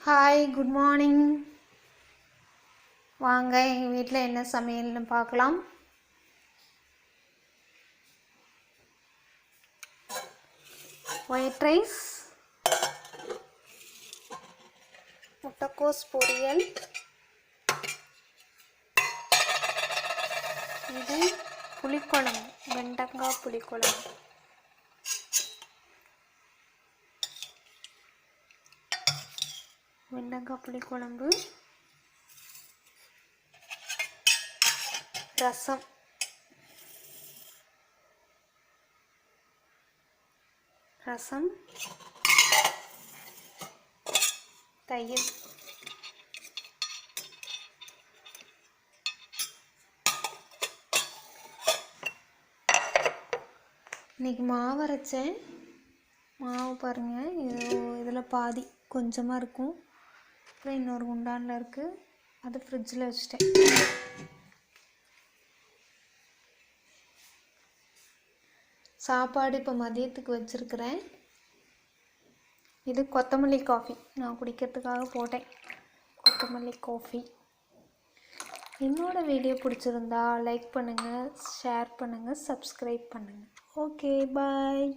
Hi, good morning. வாங்க எங்கள் வீட்டில் என்ன சமையல்னு பார்க்கலாம். ஒயிட் ரைஸ், முட்டைக்கோஸ் பொரியல், இது புளிக்குழம்பு, வெண்டைக்காய் புளிக்குழம்பு. வெண்டைக்காய் புளிக்குழம்பு, ரசம், தயிர், இன்றைக்கி மாவு அரைச்சேன். மாவு பாருங்கள், இதில் பாதி கொஞ்சமாக இருக்கும். அப்புறம் இன்னொரு குண்டானில் இருக்குது, அது ஃப்ரிட்ஜில் வச்சுட்டேன். சாப்பாடு இப்போ மதியத்துக்கு வச்சுருக்கிறேன். இது கொத்தமல்லி காஃபி நான் குடிக்கிறதுக்காக போட்டேன். கொத்தமல்லி காஃபி. என்னோடய வீடியோ பிடிச்சிருந்தா லைக் பண்ணுங்கள், ஷேர் பண்ணுங்கள், சப்ஸ்கிரைப் பண்ணுங்கள். ஓகே, பாய்.